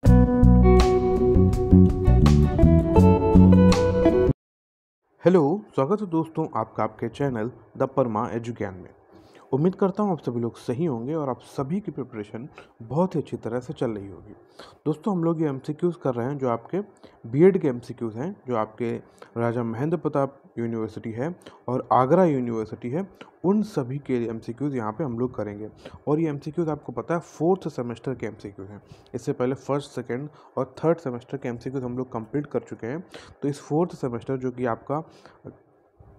Hello, स्वागत है दोस्तों आपका आपके चैनल द परमा एजुज्ञान में। उम्मीद करता हूँ आप सभी लोग सही होंगे और आप सभी की प्रिपरेशन बहुत ही अच्छी तरह से चल रही होगी। दोस्तों हम लोग ये एमसीक्यूज़ कर रहे हैं जो आपके बीएड के एमसीक्यूज़ हैं, जो आपके राजा महेंद्र प्रताप यूनिवर्सिटी है और आगरा यूनिवर्सिटी है, उन सभी के एमसीक्यूज़ यहाँ पे हम लोग करेंगे। और ये एमसीक्यूज़ आपको पता है 4th सेमेस्टर के एमसीक्यूज़ हैं। इससे पहले 1st, 2nd और 3rd सेमेस्टर के एमसीक्यूज़ हम लोग कंप्लीट कर चुके हैं। तो इस 4th सेमेस्टर जो कि आपका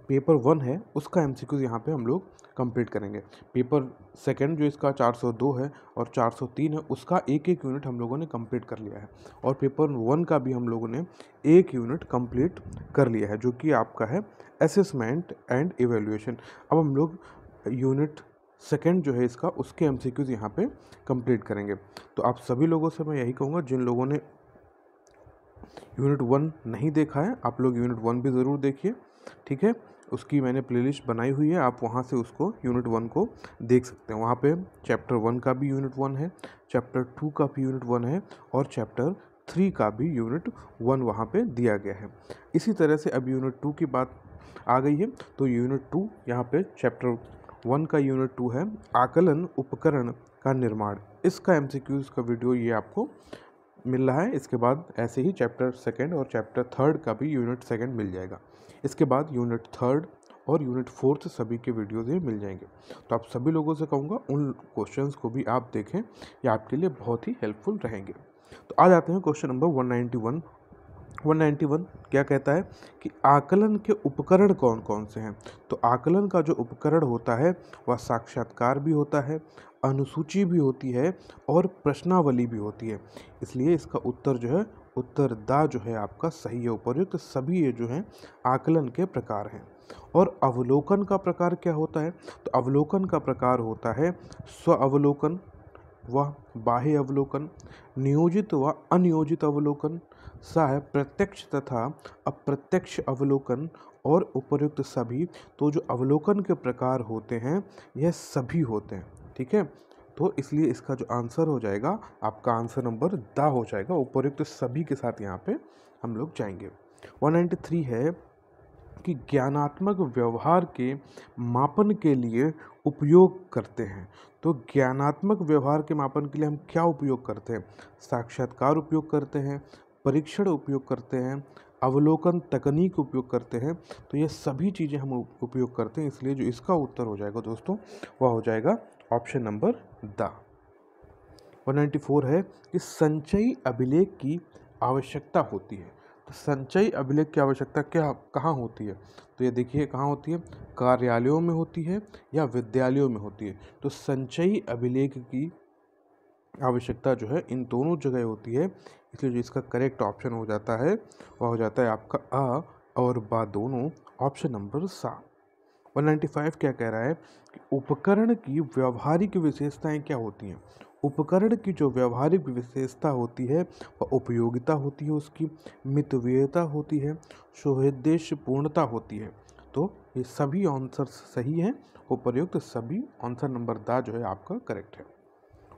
पेपर 1 है, उसका एमसीक्यूज़ यहाँ पे हम लोग कंप्लीट करेंगे। पेपर 2 जो इसका 402 है और 403 है, उसका एक एक यूनिट हम लोगों ने कंप्लीट कर लिया है। और पेपर 1 का भी हम लोगों ने एक यूनिट कंप्लीट कर लिया है, जो कि आपका है असेसमेंट एंड इवैल्यूएशन। अब हम लोग यूनिट 2 जो है इसका, उसके एमसीक्यूज़ यहाँ पे कंप्लीट करेंगे। तो आप सभी लोगों से मैं यही कहूँगा, जिन लोगों ने यूनिट 1 नहीं देखा है, आप लोग यूनिट 1 भी ज़रूर देखिए, ठीक है। उसकी मैंने प्लेलिस्ट बनाई हुई है, आप वहाँ से उसको यूनिट 1 को देख सकते हैं। वहाँ पे चैप्टर 1 का भी यूनिट 1 है, चैप्टर 2 का भी यूनिट 1 है और चैप्टर 3 का भी यूनिट 1 वहाँ पे दिया गया है। इसी तरह से अब यूनिट 2 की बात आ गई है, तो यूनिट 2 यहाँ पे चैप्टर 1 का यूनिट 2 है आकलन उपकरण का निर्माण। इसका एमसीक्यूज़ का वीडियो ये आपको मिल रहा है। इसके बाद ऐसे ही चैप्टर 2 और चैप्टर 3 का भी यूनिट 2 मिल जाएगा। इसके बाद यूनिट 3 और यूनिट 4 सभी के वीडियोज़ ये मिल जाएंगे। तो आप सभी लोगों से कहूँगा उन क्वेश्चंस को भी आप देखें, ये आपके लिए बहुत ही हेल्पफुल रहेंगे। तो आ जाते हैं क्वेश्चन नंबर 191। 191 क्या कहता है कि आकलन के उपकरण कौन कौन से हैं। तो आकलन का जो उपकरण होता है वह साक्षात्कार भी होता है, अनुसूची भी होती है और प्रश्नावली भी होती है। इसलिए इसका उत्तर जो है, उत्तर दा जो है आपका सही है। उपर्युक्त सभी ये जो हैं आकलन के प्रकार हैं। और अवलोकन का प्रकार क्या होता है? तो अवलोकन का प्रकार होता है स्व अवलोकन व बाह्य अवलोकन, नियोजित व अनियोजित अवलोकन, सह प्रत्यक्ष तथा अप्रत्यक्ष अवलोकन और उपर्युक्त सभी। तो जो अवलोकन के प्रकार होते हैं यह सभी होते हैं, ठीक है। तो इसलिए इसका जो आंसर हो जाएगा, आपका आंसर नंबर दा हो जाएगा। उपर्युक्त सभी के साथ यहाँ पे हम लोग जाएंगे। 193 है कि ज्ञानात्मक व्यवहार के मापन के लिए उपयोग करते हैं। तो ज्ञानात्मक व्यवहार के मापन के लिए हम क्या उपयोग करते हैं? साक्षात्कार उपयोग करते हैं, परीक्षण उपयोग करते हैं, अवलोकन तकनीक उपयोग करते हैं। तो ये सभी चीज़ें हम उपयोग करते हैं, इसलिए जो इसका उत्तर हो जाएगा दोस्तों, वह हो जाएगा ऑप्शन नंबर द। 194 है कि संचयी अभिलेख की आवश्यकता होती है। तो संचयी अभिलेख की आवश्यकता कहाँ होती है? तो ये देखिए कहाँ होती है, कार्यालयों में होती है या विद्यालयों में होती है। तो संचयी अभिलेख की आवश्यकता जो है इन दोनों जगह होती है, इसलिए जो इसका करेक्ट ऑप्शन हो जाता है वह हो जाता है आपका अ और बा दोनों, ऑप्शन नंबर सा। 195 क्या कह रहा है कि उपकरण की व्यावहारिक विशेषताएं क्या होती हैं। उपकरण की जो व्यावहारिक विशेषता होती है वह उपयोगिता होती है, उसकी मितव्ययता होती है, सौहार्दपूर्णता होती है। तो ये सभी आंसर सही हैं, उपर्युक्त सभी। आंसर नंबर दा जो है आपका करेक्ट है।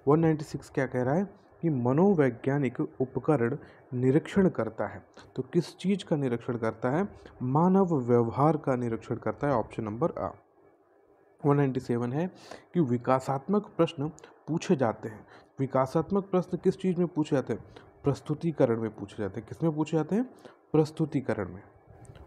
196 क्या कह रहा है कि मनोवैज्ञानिक उपकरण निरीक्षण करता है। तो किस चीज़ का निरीक्षण करता है? मानव व्यवहार का निरीक्षण करता है, ऑप्शन नंबर आ। 197 है कि विकासात्मक प्रश्न पूछे जाते हैं। विकासात्मक प्रश्न किस चीज़ में पूछे जाते हैं? प्रस्तुतिकरण में पूछे जाते हैं। किस में पूछे जाते हैं? प्रस्तुतिकरण में।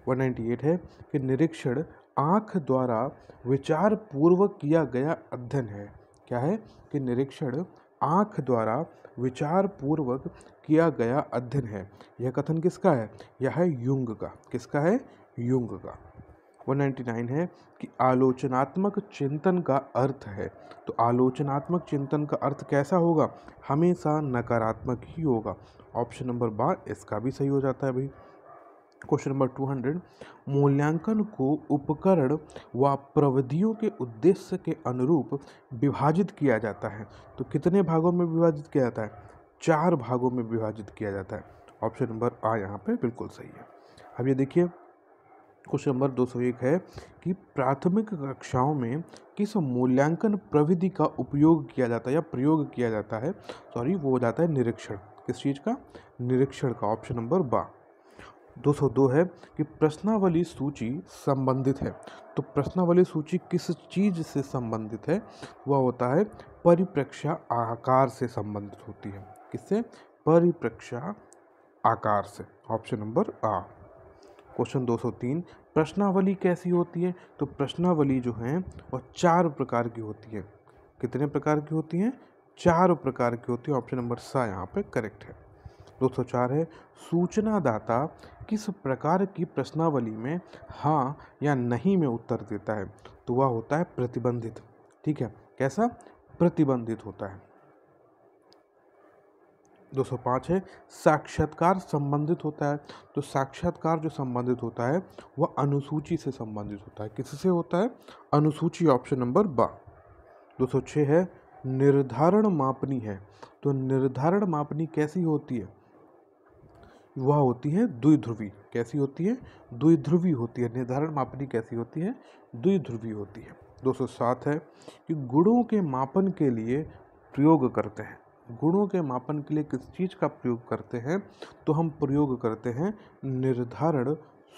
198 है कि निरीक्षण आँख द्वारा विचार पूर्वक किया गया अध्ययन है। क्या है कि निरीक्षण आँख द्वारा विचार पूर्वक किया गया अध्ययन है। यह कथन किसका है? यह है युंग का। किसका है? युंग का। 199 है कि आलोचनात्मक चिंतन का अर्थ है। तो आलोचनात्मक चिंतन का अर्थ कैसा होगा? हमेशा नकारात्मक ही होगा। ऑप्शन नंबर बा इसका भी सही हो जाता है भाई। क्वेश्चन नंबर 200, मूल्यांकन को उपकरण व प्रविधियों के उद्देश्य के अनुरूप विभाजित किया जाता है। तो कितने भागों में विभाजित किया जाता है? 4 भागों में विभाजित किया जाता है। ऑप्शन नंबर आ यहाँ पे बिल्कुल सही है। अब ये देखिए क्वेश्चन नंबर 201 है कि प्राथमिक कक्षाओं में किस मूल्यांकन प्रविधि का उपयोग किया जाता है या प्रयोग किया जाता है? वो हो जाता है निरीक्षण। किस चीज़ का? निरीक्षण का, ऑप्शन नंबर बा। 202 है कि प्रश्नावली सूची संबंधित है। तो प्रश्नावली सूची किस चीज़ से संबंधित है? वह होता है परिप्रेक्ष्य आकार से संबंधित होती है। किससे? परिप्रेक्ष्य आकार से, ऑप्शन नंबर आ। क्वेश्चन 203, प्रश्नावली कैसी होती है? तो प्रश्नावली जो है वह 4 प्रकार की होती है। कितने प्रकार की होती हैं? 4 प्रकार की होती है, ऑप्शन नंबर सा यहाँ पे करेक्ट है। 204 है, सूचनादाता किस प्रकार की प्रश्नावली में हाँ या नहीं में उत्तर देता है? तो वह होता है प्रतिबंधित। ठीक है, कैसा? प्रतिबंधित होता है। 205 है, साक्षात्कार संबंधित होता है। तो साक्षात्कार जो संबंधित होता है वह अनुसूची से संबंधित होता है। किससे होता है? अनुसूची, ऑप्शन नंबर बा। 206 है, निर्धारण मापनी है। तो निर्धारण मापनी कैसी होती है? वह होती है द्विध्रुवी। कैसी होती है? द्विध्रुवी होती है। निर्धारण मापनी कैसी होती है? द्विध्रुवी होती है। 207 है कि गुणों के मापन के लिए प्रयोग करते हैं। गुणों के मापन के लिए किस चीज़ का प्रयोग करते हैं? तो हम प्रयोग करते हैं निर्धारण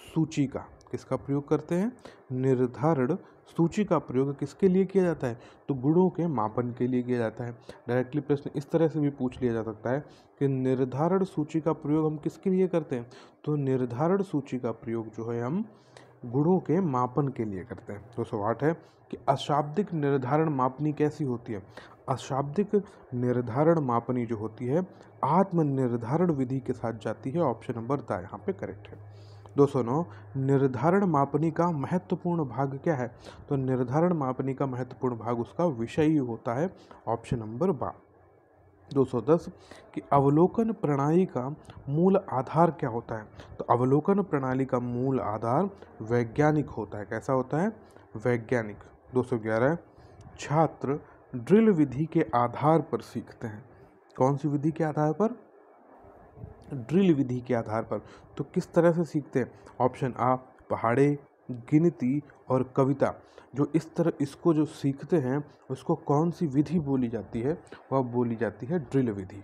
सूची का। किसका प्रयोग करते हैं? निर्धारण सूची का प्रयोग किसके लिए किया जाता है? तो गुणों के मापन के लिए किया जाता है। डायरेक्टली प्रश्न इस तरह से भी पूछ लिया जा सकता है कि निर्धारण सूची का प्रयोग हम किसके लिए करते हैं? तो निर्धारण सूची का प्रयोग जो है हम गुणों के मापन के लिए करते हैं। 208 है कि अशाब्दिक निर्धारण मापनी कैसी होती है? अशाब्दिक निर्धारण मापनी जो होती है आत्म निर्धारण विधि के साथ जाती है, ऑप्शन नंबर दा यहाँ पे करेक्ट है। 209, निर्धारण मापनी का महत्वपूर्ण भाग क्या है? तो निर्धारण मापनी का महत्वपूर्ण भाग उसका विषय ही होता है, ऑप्शन नंबर बा। 210 कि अवलोकन प्रणाली का मूल आधार क्या होता है? तो अवलोकन प्रणाली का मूल आधार वैज्ञानिक होता है। कैसा होता है? वैज्ञानिक। 211 छात्र ड्रिल विधि के आधार पर सीखते हैं। कौन सी विधि के आधार पर? ड्रिल विधि के आधार पर। तो किस तरह से सीखते हैं? ऑप्शन आ, पहाड़े, गिनती और कविता। जो इस तरह इसको जो सीखते हैं उसको कौन सी विधि बोली जाती है? वह बोली जाती है ड्रिल विधि।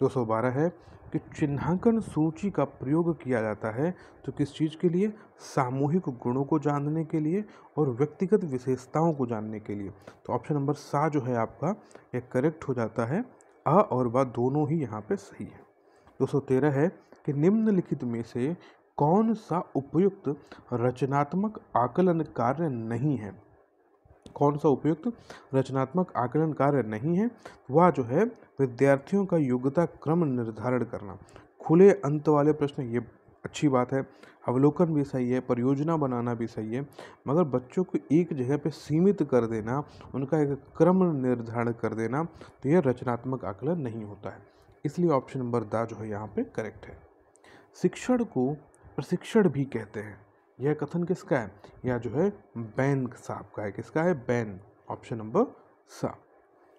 212 है कि चिन्हांकन सूची का प्रयोग किया जाता है तो किस चीज़ के लिए? सामूहिक गुणों को जानने के लिए और व्यक्तिगत विशेषताओं को जानने के लिए। तो ऑप्शन नंबर सा जो है आपका यह करेक्ट हो जाता है। अ और ब दोनों ही यहाँ पे सही है। 213 है कि निम्नलिखित में से कौन सा उपयुक्त रचनात्मक आकलन कार्य नहीं है? कौन सा उपयुक्त रचनात्मक आकलन कार्य नहीं है? वह जो है विद्यार्थियों का योग्यता क्रम निर्धारण करना। खुले अंत वाले प्रश्न, ये अच्छी बात है। अवलोकन भी सही है, परियोजना बनाना भी सही है, मगर बच्चों को एक जगह पे सीमित कर देना, उनका एक क्रम निर्धारण कर देना, तो यह रचनात्मक आकलन नहीं होता है। इसलिए ऑप्शन नंबर दा जो है यहाँ पे करेक्ट है। शिक्षण को प्रशिक्षण भी कहते हैं, यह कथन किसका है? यह जो है बैन साहब का है। किसका है? बैन, ऑप्शन नंबर सा।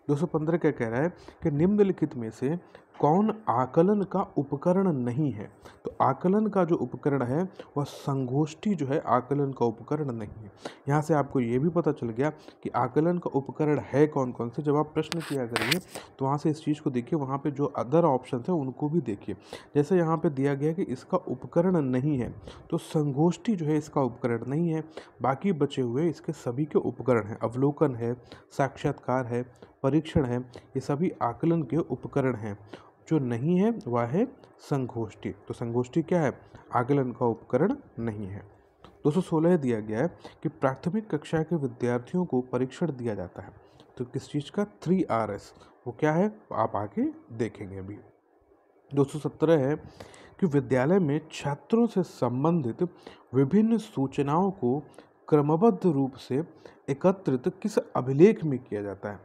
215 क्या कह रहा है कि निम्नलिखित में से कौन आकलन का उपकरण नहीं है? तो आकलन का जो उपकरण है वह संगोष्ठी जो है आकलन का उपकरण नहीं है। यहाँ से आपको ये भी पता चल गया कि आकलन का उपकरण है कौन कौन से। जब आप प्रश्न किया करेंगे तो वहाँ से इस चीज़ को देखिए, वहाँ पे जो अदर ऑप्शन है उनको भी देखिए। जैसे यहाँ पे दिया गया कि इसका उपकरण नहीं है, तो संगोष्ठी जो है इसका उपकरण नहीं है, बाकी बचे हुए इसके सभी के उपकरण हैं। अवलोकन है, साक्षात्कार है, परीक्षण है, ये सभी आकलन के उपकरण हैं। जो नहीं है वह है संगोष्ठी। तो संगोष्ठी क्या है? आकलन का उपकरण नहीं है। 216 दिया गया है कि प्राथमिक कक्षा के विद्यार्थियों को परीक्षण दिया जाता है, तो किस चीज़ का? 3RS। वो क्या है आप आगे देखेंगे अभी। 217 है कि विद्यालय में छात्रों से संबंधित विभिन्न सूचनाओं को क्रमबद्ध रूप से एकत्रित किस अभिलेख में किया जाता है?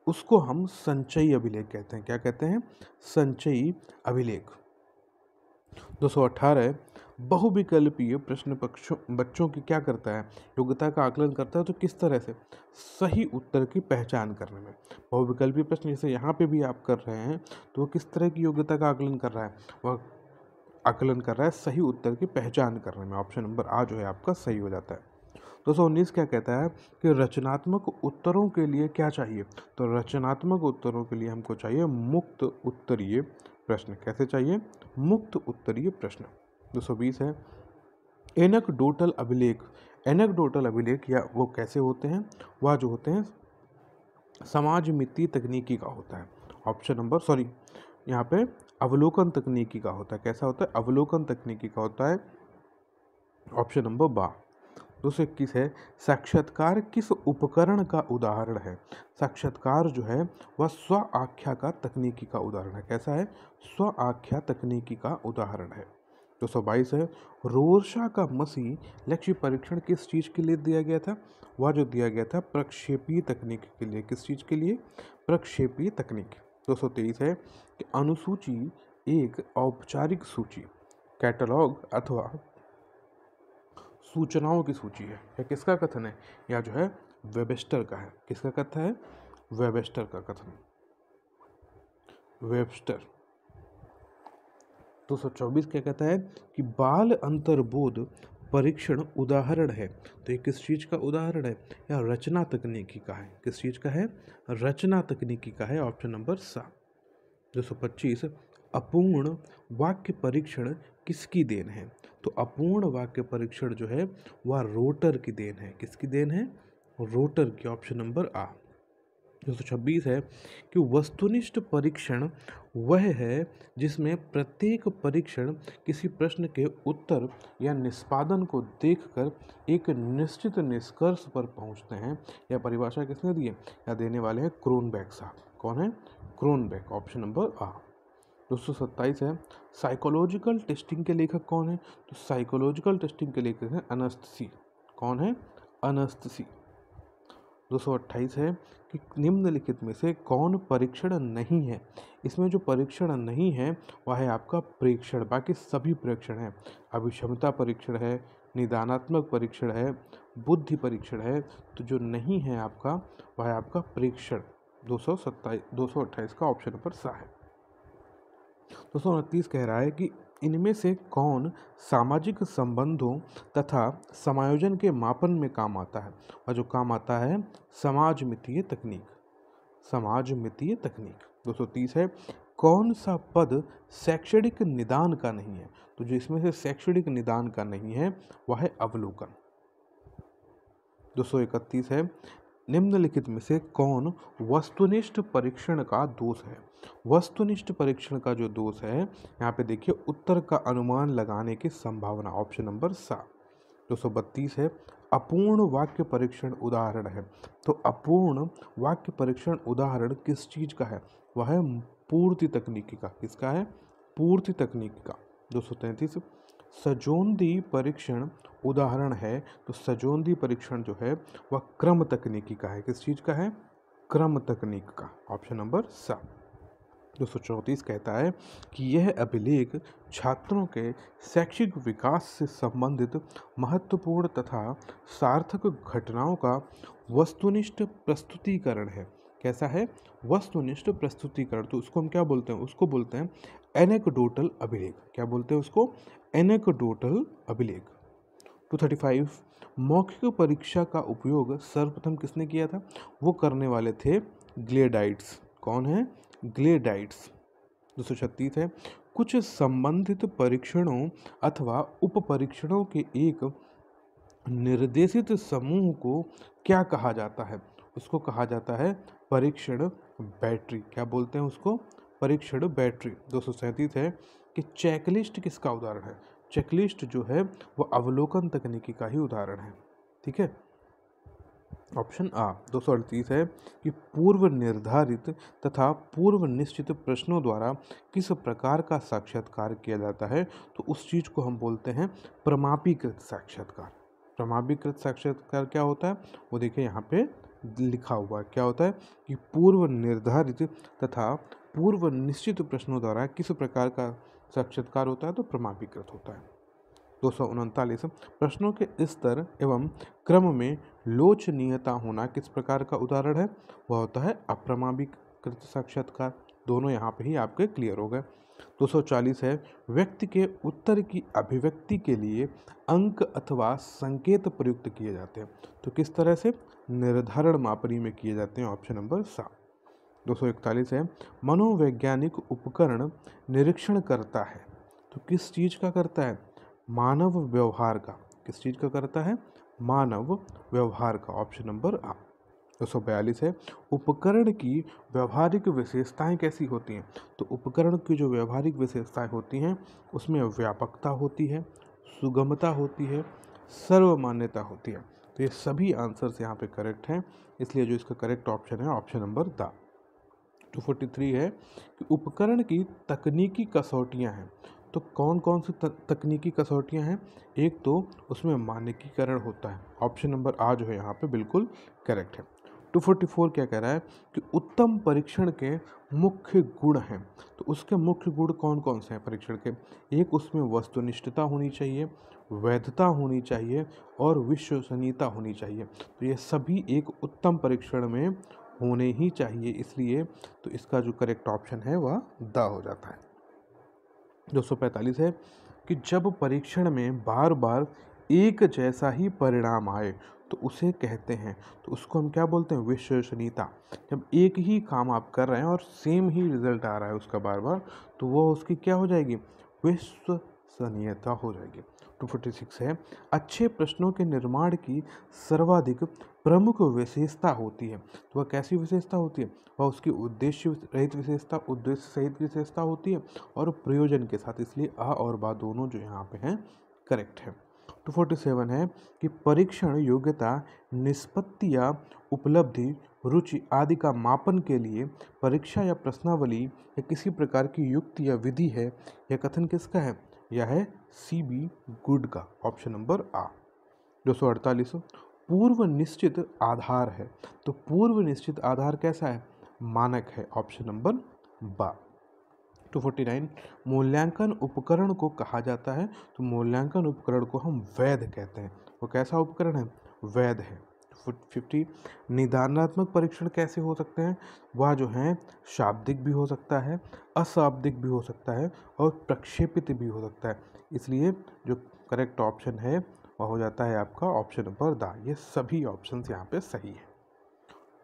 उसको हम संचयी अभिलेख कहते हैं। क्या कहते हैं? संचयी अभिलेख। 218 बहुविकल्पीय प्रश्न बच्चों की क्या करता है? योग्यता का आकलन करता है। तो किस तरह से? सही उत्तर की पहचान करने में। बहुविकल्पीय प्रश्न जैसे यहाँ पे भी आप कर रहे हैं, तो वो किस तरह की योग्यता का आकलन कर रहा है? वह आकलन कर रहा है सही उत्तर की पहचान करने में। ऑप्शन नंबर आ जो है आपका सही हो जाता है। 219 क्या कहता है कि रचनात्मक उत्तरों के लिए क्या चाहिए? तो रचनात्मक उत्तरों के लिए हमको चाहिए मुक्त उत्तरीय प्रश्न। कैसे चाहिए? मुक्त उत्तरीय प्रश्न। 220 है एनेक्डोटल अभिलेख। एनेक्डोटल अभिलेख या वो कैसे होते हैं? वह जो होते हैं समाज मितीय तकनीकी का होता है। ऑप्शन नंबर सॉरी यहाँ पे अवलोकन तकनीकी का होता है। कैसा होता है? अवलोकन तकनीकी का होता है। ऑप्शन नंबर बा। 221 है साक्षात्कार किस उपकरण का उदाहरण है? साक्षात्कार जो है वह स्व आख्या का तकनीकी का उदाहरण है। कैसा है? स्व आख्या तकनीकी का उदाहरण है। 222 है रोरशा का मसीह लक्ष्य परीक्षण किस चीज़ के लिए दिया गया था? वह जो दिया गया था प्रक्षेपीय तकनीक के लिए। किस चीज़ के लिए? प्रक्षेपीय तकनीक। 223 है कि अनुसूची एक औपचारिक सूची, कैटलॉग अथवा सूचनाओं की सूची है। यह किसका कथन है? यह जो है वेबस्टर का है। किसका कथन है? वेबस्टर का कथन। वेबस्टर। 224 क्या कहता है कि बाल अंतर्बोध परीक्षण उदाहरण है। तो ये किस चीज़ का उदाहरण है? या रचना तकनीकी का है। किस चीज़ का है? रचना तकनीकी का है। Option number 7। 225 अपूर्ण वाक्य परीक्षण किसकी देन है? तो अपूर्ण वाक्य परीक्षण जो है वह रोटर की देन है। किसकी देन है? रोटर की। ऑप्शन नंबर आ। 226 है कि वस्तुनिष्ठ परीक्षण वह है जिसमें प्रत्येक परीक्षण किसी प्रश्न के उत्तर या निष्पादन को देखकर एक निश्चित निष्कर्ष पर पहुंचते हैं। यह परिभाषा किसने दी है? या देने वाले हैं क्रोनबेक साहब। कौन है? क्रोनबेक। ऑप्शन नंबर आ। 227 है साइकोलॉजिकल टेस्टिंग के लेखक कौन है? तो साइकोलॉजिकल टेस्टिंग के लेखक हैं अर्नेस्ट सी। कौन है? अर्नेस्ट सी। 228 है कि निम्नलिखित में से कौन परीक्षण नहीं है? इसमें जो परीक्षण नहीं है वह है आपका प्रेक्षण। बाकी सभी परीक्षण है। अभिक्षमता परीक्षण है, निदानात्मक परीक्षण है, बुद्धि परीक्षण है। तो जो नहीं है आपका वह है आपका प्रेक्षण। 228 का ऑप्शन नंबर सा है। 229 कह रहा है कि इनमें से कौन सामाजिक संबंधों तथा समायोजन के मापन में काम आता है? और जो काम आता है समाज मितीय तकनीक। समाज मितीय तकनीक। 230 है कौन सा पद शैक्षणिक निदान का नहीं है? तो जो इसमें से शैक्षणिक निदान का नहीं है वह है अवलोकन। 231 है निम्नलिखित में से कौन वस्तुनिष्ठ परीक्षण का दोष है? वस्तुनिष्ठ परीक्षण का जो दोष है यहाँ पे देखिए उत्तर का अनुमान लगाने की संभावना। Option number 7। 232 है अपूर्ण वाक्य परीक्षण उदाहरण है। तो अपूर्ण वाक्य परीक्षण उदाहरण किस चीज का है? वह है पूर्ति तकनीकी का। किसका है? पूर्ति तकनीकी का। 233 सजोंदी परीक्षण उदाहरण है। तो सजोंदी परीक्षण जो है वह क्रम तकनीकी का है। किस चीज का है? क्रम तकनीक का। Option number 7। 234 कहता है कि यह अभिलेख छात्रों के शैक्षिक विकास से संबंधित महत्वपूर्ण तथा सार्थक घटनाओं का वस्तुनिष्ठ प्रस्तुतिकरण है। कैसा है? वस्तुनिष्ठ प्रस्तुतिकरण। तो उसको हम क्या बोलते हैं? उसको बोलते हैं एनेक्डोटल अभिलेख। क्या बोलते हैं उसको? एनेक्डोटल अभिलेख। 235 मौखिक परीक्षा का उपयोग सर्वप्रथम किसने किया था? वो करने वाले थे ग्लेडाइट्स। कौन है? ग्लेडाइट्स। 236 है कुछ संबंधित परीक्षणों अथवा उप परीक्षणों के एक निर्देशित समूह को क्या कहा जाता है? उसको कहा जाता है परीक्षण बैटरी। क्या बोलते हैं उसको? परीक्षण बैटरी। 237 है कि चेकलिस्ट किसका उदाहरण है? चेकलिस्ट जो है वो अवलोकन तकनीकी का ही उदाहरण है। ठीक है। ऑप्शन आ। 238 है कि पूर्व निर्धारित तथा पूर्व निश्चित प्रश्नों द्वारा किस प्रकार का साक्षात्कार किया जाता है? तो उस चीज को हम बोलते हैं प्रमापीकृत साक्षात्कार। प्रमापीकृत साक्षात्कार क्या होता है? वो देखिए यहाँ पे लिखा हुआ है। क्या होता है कि पूर्व निर्धारित तथा पूर्व निश्चित प्रश्नों द्वारा किस प्रकार का साक्षात्कार होता है? तो प्रमापीकृत होता है। 239 प्रश्नों के स्तर एवं क्रम में लोचनीयता होना किस प्रकार का उदाहरण है? वह होता है अप्रमाणीकृत साक्षात्कार। दोनों यहाँ पे ही आपके क्लियर हो गए। 240 है व्यक्ति के उत्तर की अभिव्यक्ति के लिए अंक अथवा संकेत प्रयुक्त किए जाते हैं। तो किस तरह से? निर्धारण मापनी में किए जाते हैं। Option number 7। 241 है, मनोवैज्ञानिक उपकरण निरीक्षण करता है। तो किस चीज़ का करता है? मानव व्यवहार का। किस चीज़ का करता है? मानव व्यवहार का। ऑप्शन नंबर आ। 242 है, उपकरण की व्यवहारिक विशेषताएं कैसी होती हैं? तो उपकरण की जो व्यवहारिक विशेषताएं होती हैं उसमें व्यापकता होती है, सुगमता होती है, सर्वमान्यता होती है। तो ये सभी आंसर्स यहाँ पे करेक्ट हैं, इसलिए जो इसका करेक्ट ऑप्शन है ऑप्शन नंबर द। 243 है कि उपकरण की तकनीकी कसौटियाँ हैं। तो कौन कौन सी तकनीकी कसौटियाँ हैं? एक तो उसमें मानकीकरण होता है। ऑप्शन नंबर आ जो है यहाँ पे बिल्कुल करेक्ट है। 244 क्या कह रहा है कि उत्तम परीक्षण के मुख्य गुण हैं। तो उसके मुख्य गुण कौन कौन से हैं परीक्षण के? एक, उसमें वस्तुनिष्ठता होनी चाहिए, वैधता होनी चाहिए और विश्वसनीयता होनी चाहिए। तो ये सभी एक उत्तम परीक्षण में होने ही चाहिए, इसलिए तो इसका जो करेक्ट ऑप्शन है वह द हो जाता है। 245 है कि जब परीक्षण में बार बार एक जैसा ही परिणाम आए तो उसे कहते हैं, तो उसको हम क्या बोलते हैं? विश्वसनीयता। जब एक ही काम आप कर रहे हैं और सेम ही रिजल्ट आ रहा है उसका बार बार, तो वो उसकी क्या हो जाएगी? विश्वसनीयता हो जाएगी। 246 है, अच्छे प्रश्नों के निर्माण की सर्वाधिक प्रमुख विशेषता होती है। तो वह कैसी विशेषता होती है? वह उसकी उद्देश्य रहित विशेषता, उद्देश्य सहित विशेषता होती है और प्रयोजन के साथ, इसलिए आ और बा दोनों जो यहाँ पे हैं करेक्ट है। 247 है कि परीक्षण योग्यता, निष्पत्ति या उपलब्धि, रुचि आदि का मापन के लिए परीक्षा या प्रश्नावली या किसी प्रकार की युक्ति या विधि है। यह कथन किसका है? यह है CB गुड का। ऑप्शन नंबर आ। 248 पूर्व निश्चित आधार है। तो पूर्व निश्चित आधार कैसा है? मानक है। ऑप्शन नंबर बा। 249 मूल्यांकन उपकरण को कहा जाता है। तो मूल्यांकन उपकरण को हम वैध कहते हैं। वो कैसा उपकरण है? वैध है। 50 निदानात्मक परीक्षण कैसे हो सकते हैं? वह जो है शाब्दिक भी हो सकता है, अशाब्दिक भी हो सकता है और प्रक्षेपित भी हो सकता है, इसलिए जो करेक्ट ऑप्शन है वह हो जाता है आपका ऑप्शन नंबर द। ये सभी ऑप्शंस यहाँ पे सही है।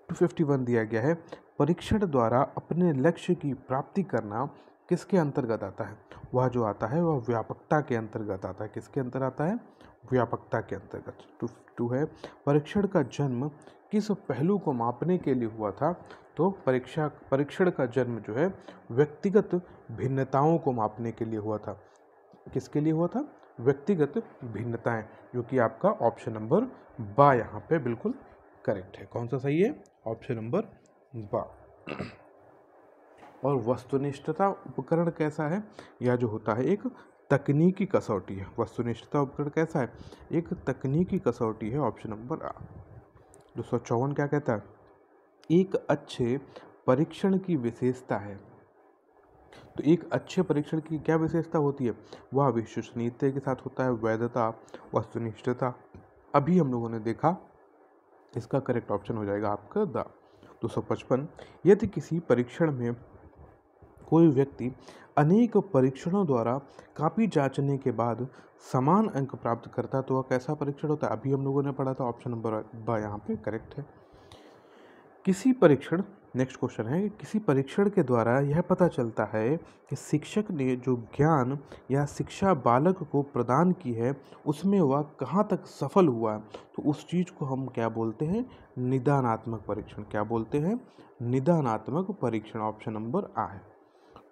251 दिया गया है, परीक्षण द्वारा अपने लक्ष्य की प्राप्ति करना किसके अंतर्गत आता है? वह जो आता है वह व्यापकता के अंतर्गत आता है। किसके अंतर आता है? व्यापकता के अंतर्गत। 2 है, परीक्षण का जन्म किस पहलू को मापने के लिए हुआ था? तो परीक्षण का जन्म जो है व्यक्तिगत भिन्नताओं को मापने के लिए हुआ था। किसके लिए हुआ था? व्यक्तिगत भिन्नताएं, जो कि आपका ऑप्शन नंबर बा यहाँ पे बिल्कुल करेक्ट है। कौन सा सही है? ऑप्शन नंबर बा। और वस्तुनिष्ठता उपकरण कैसा है? यह जो होता है एक तकनीकी कसौटी है। वस्तुनिष्ठता उपकरण कैसा है? एक तकनीकी कसौटी है। ऑप्शन नंबर आ। 254 क्या कहता है? एक अच्छे परीक्षण की विशेषता है। तो एक अच्छे परीक्षण की क्या विशेषता होती है? वह विश्वसनीयता के साथ होता है, वैधता, वस्तुनिष्ठता। अभी हम लोगों ने देखा, इसका करेक्ट ऑप्शन हो जाएगा आपका द। 255 यदि किसी परीक्षण में कोई व्यक्ति अनेक परीक्षणों द्वारा कापी जांचने के बाद समान अंक प्राप्त करता है तो वह कैसा परीक्षण होता है? अभी हम लोगों ने पढ़ा था, ऑप्शन नंबर ब यहाँ पे करेक्ट है। किसी परीक्षण नेक्स्ट क्वेश्चन है, किसी परीक्षण के द्वारा यह पता चलता है कि शिक्षक ने जो ज्ञान या शिक्षा बालक को प्रदान की है उसमें वह कहाँ तक सफल हुआ है, तो उस चीज़ को हम क्या बोलते हैं? निदानात्मक परीक्षण। क्या बोलते हैं? निदानात्मक परीक्षण। ऑप्शन नंबर आ है।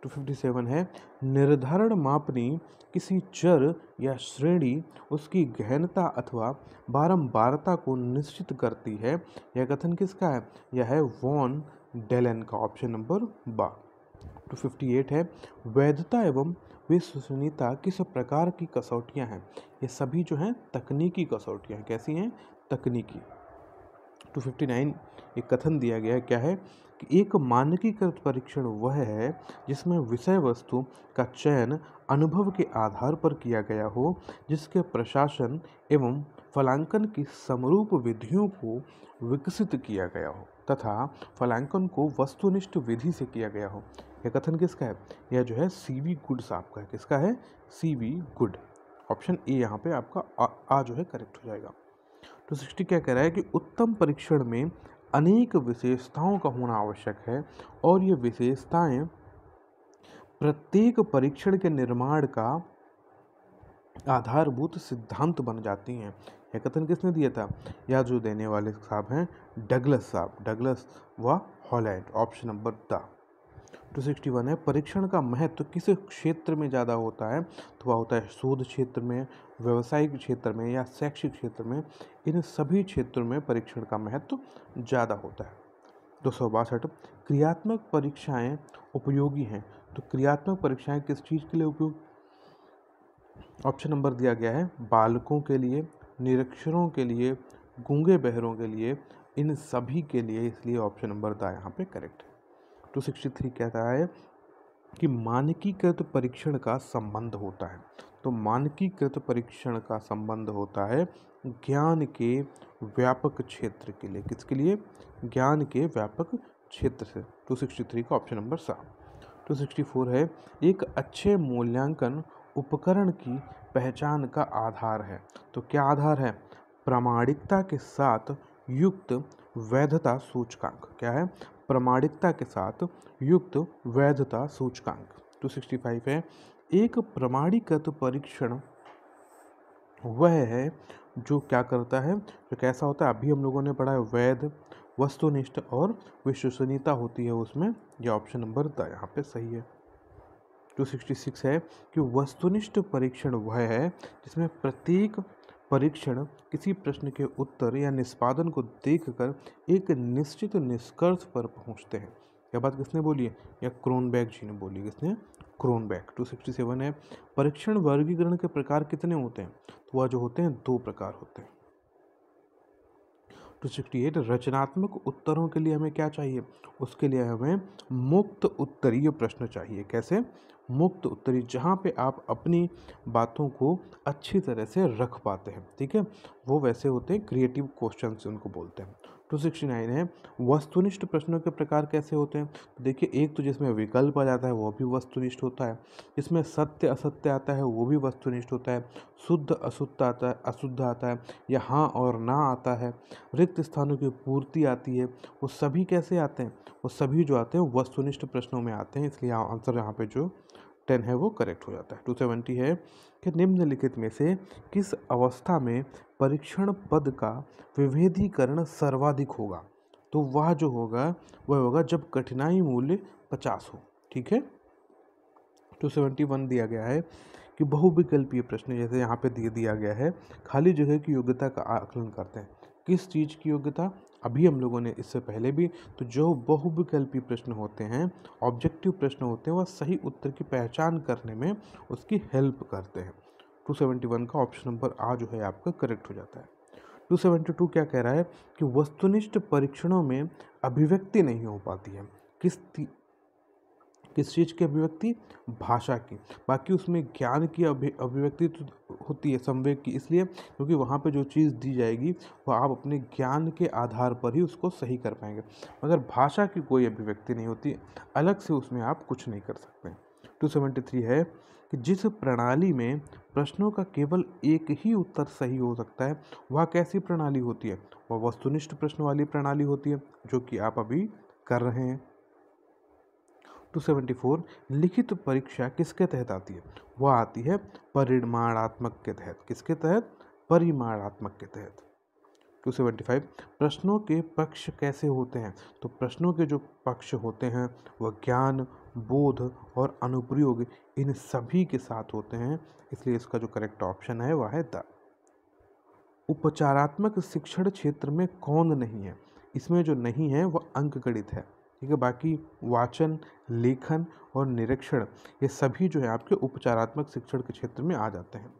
257 है, निर्धारण मापनी किसी चर या श्रेणी उसकी गहनता अथवा बारंबारता को निश्चित करती है। यह कथन किसका है? यह है वॉन डेलन का। ऑप्शन नंबर बा। 258 है, वैधता एवं विश्वसनीयता किस प्रकार की कसौटियां हैं? ये सभी जो हैं तकनीकी कसौटियां हैं। कैसी हैं? तकनीकी। 259 एक कथन दिया गया है, क्या है कि एक मानकीकृत परीक्षण वह है जिसमें विषय वस्तु का चयन अनुभव के आधार पर किया गया हो, जिसके प्रशासन एवं फलांकन की समरूप विधियों को विकसित किया गया हो तथा फलांकन को वस्तुनिष्ठ विधि से किया गया हो। यह कथन किसका है? यह जो है CB गुड साहब का है। किसका है? CB good. ऑप्शन ए यहाँ पे आपका आ जो है करेक्ट हो जाएगा। 260 क्या कह रहा है कि उत्तम परीक्षण में अनेक विशेषताओं का होना आवश्यक है और ये विशेषताएं प्रत्येक परीक्षण के निर्माण का आधारभूत सिद्धांत बन जाती हैं। यह कथन किसने दिया था? या जो देने वाले साहब हैं डगलस साहब, डगलस व हॉलैंड। ऑप्शन नंबर द 261 है, परीक्षण का महत्व किस क्षेत्र में ज़्यादा होता है? तो वह होता है शोध क्षेत्र में, व्यवसायिक क्षेत्र में या शैक्षिक क्षेत्र में। इन सभी क्षेत्रों में परीक्षण का महत्व ज़्यादा होता है। 262, क्रियात्मक परीक्षाएं उपयोगी हैं। तो क्रियात्मक परीक्षाएं किस चीज़ के लिए उपयोग? ऑप्शन नंबर दिया गया है बालकों के लिए, निरक्षरों के लिए, गूंगे बहरों के लिए, इन सभी के लिए, इसलिए ऑप्शन नंबर द यहाँ पे करेक्ट है। 263 कहता है कि मानकीकृत परीक्षण का संबंध होता है। तो मानकीकृत परीक्षण का संबंध होता है ज्ञान के व्यापक क्षेत्र के लिए। किसके लिए? ज्ञान के व्यापक क्षेत्र से। 263 का ऑप्शन नंबर सा। 264 है, एक अच्छे मूल्यांकन उपकरण की पहचान का आधार है। तो क्या आधार है? प्रामाणिकता के साथ युक्त वैधता सूचकांक। क्या है? प्रामाणिकता के साथ युक्त वैधता सूचकांक। 265 है, एक प्रमाणीकृत परीक्षण वह है जो क्या करता है, जो कैसा होता है? अभी हम लोगों ने पढ़ा है वैध, वस्तुनिष्ठ और विश्वसनीयता होती है उसमें। यह ऑप्शन नंबर द यहाँ पे सही है। 266 है कि वस्तुनिष्ठ परीक्षण वह है जिसमें प्रत्येक परीक्षण किसी प्रश्न के उत्तर या निष्पादन को देखकर एक निश्चित निष्कर्ष पर पहुंचते हैं। यह बात किसने बोली है? या क्रोनबेक जी ने बोली। किसने? क्रोनबेक। 267 है, परीक्षण वर्गीकरण के प्रकार कितने होते हैं? तो वह जो होते हैं 2 प्रकार होते हैं। 268, रचनात्मक उत्तरों के लिए हमें क्या चाहिए? उसके लिए हमें मुक्त उत्तरीय प्रश्न चाहिए। कैसे? मुक्त उत्तरीय, जहाँ पे आप अपनी बातों को अच्छी तरह से रख पाते हैं। ठीक है, वो वैसे होते हैं, क्रिएटिव क्वेश्चंस उनको बोलते हैं। 269 है, वस्तुनिष्ठ प्रश्नों के प्रकार कैसे होते हैं? तो देखिए, एक तो जिसमें विकल्प आ जाता है वो भी वस्तुनिष्ठ होता है, जिसमें सत्य असत्य आता है वो भी वस्तुनिष्ठ होता है, शुद्ध अशुद्ध आता है, या हाँ और ना आता है, रिक्त स्थानों की पूर्ति आती है, वो सभी कैसे आते हैं? वो सभी जो आते हैं वस्तुनिष्ठ प्रश्नों में आते हैं, इसलिए आंसर यहाँ पे जो 10 है वो करेक्ट हो जाता है। 270 है कि निम्नलिखित में से किस अवस्था में परीक्षण पद का विभेदीकरण सर्वाधिक होगा? तो वह जो होगा वह होगा जब कठिनाई मूल्य 50 हो। ठीक है। 271 दिया गया है कि बहुविकल्पीय प्रश्न, जैसे यहाँ पे दिया गया है, खाली जगह की योग्यता का आकलन करते हैं। किस चीज़ की योग्यता? अभी हम लोगों ने इससे पहले भी, तो जो बहुविकल्पीय प्रश्न होते हैं, ऑब्जेक्टिव प्रश्न होते हैं, वह सही उत्तर की पहचान करने में उसकी हेल्प करते हैं। 271 का ऑप्शन नंबर आ जो है आपका करेक्ट हो जाता है। 272 क्या कह रहा है कि वस्तुनिष्ठ परीक्षणों में अभिव्यक्ति नहीं हो पाती है। किस चीज़ की अभिव्यक्ति? भाषा की। बाकी उसमें ज्ञान की अभिव्यक्ति तो होती है, संवेग की, इसलिए क्योंकि वहाँ पे जो चीज़ दी जाएगी वह आप अपने ज्ञान के आधार पर ही उसको सही कर पाएंगे, मगर भाषा की कोई अभिव्यक्ति नहीं होती, अलग से उसमें आप कुछ नहीं कर सकते। 273 है कि जिस प्रणाली में प्रश्नों का केवल एक ही उत्तर सही हो सकता है वह कैसी प्रणाली होती है? वह वस्तुनिष्ठ प्रश्न वाली प्रणाली होती है, जो कि आप अभी कर रहे हैं। 274, लिखित परीक्षा किसके तहत आती है? वह आती है परिमाणात्मक के तहत। किसके तहत? परिमाणात्मक के तहत। 275, प्रश्नों के पक्ष कैसे होते हैं? तो प्रश्नों के जो पक्ष होते हैं वह ज्ञान, बोध और अनुप्रयोग, इन सभी के साथ होते हैं, इसलिए इसका जो करेक्ट ऑप्शन है वह है द। उपचारात्मक शिक्षण क्षेत्र में कौन नहीं है? इसमें जो नहीं है वह अंकगणित है। ठीक है, बाकी वाचन, लेखन और निरीक्षण, ये सभी जो है आपके उपचारात्मक शिक्षण के क्षेत्र में आ जाते हैं,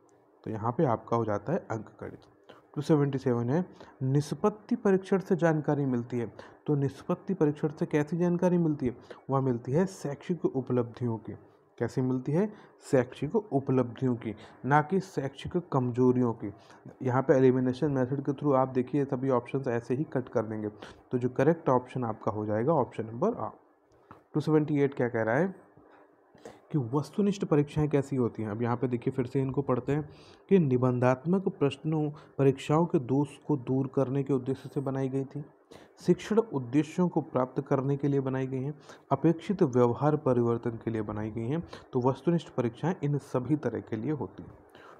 तो यहाँ पे आपका हो जाता है अंकगणित। 277 है, निष्पत्ति परीक्षण से जानकारी मिलती है। तो निष्पत्ति परीक्षण से कैसी जानकारी मिलती है? वह मिलती है शैक्षिक उपलब्धियों की। कैसे मिलती है? शैक्षिक उपलब्धियों की, ना कि शैक्षिक कमजोरियों की। यहाँ पे एलिमिनेशन मेथड के थ्रू आप देखिए सभी ऑप्शंस ऐसे ही कट कर देंगे, तो जो करेक्ट ऑप्शन आपका हो जाएगा ऑप्शन नंबर आ। 278 क्या कह रहा है कि वस्तुनिष्ठ परीक्षाएं कैसी होती हैं? अब यहाँ पे देखिए फिर से इनको पढ़ते हैं कि निबंधात्मक प्रश्नों परीक्षाओं के दोष को दूर करने के उद्देश्य से बनाई गई थी। शिक्षण उद्देश्यों को प्राप्त करने के लिए बनाई गई हैं, अपेक्षित व्यवहार परिवर्तन के लिए बनाई गई हैं। तो वस्तुनिष्ठ परीक्षाएं इन सभी तरह के लिए होती हैं।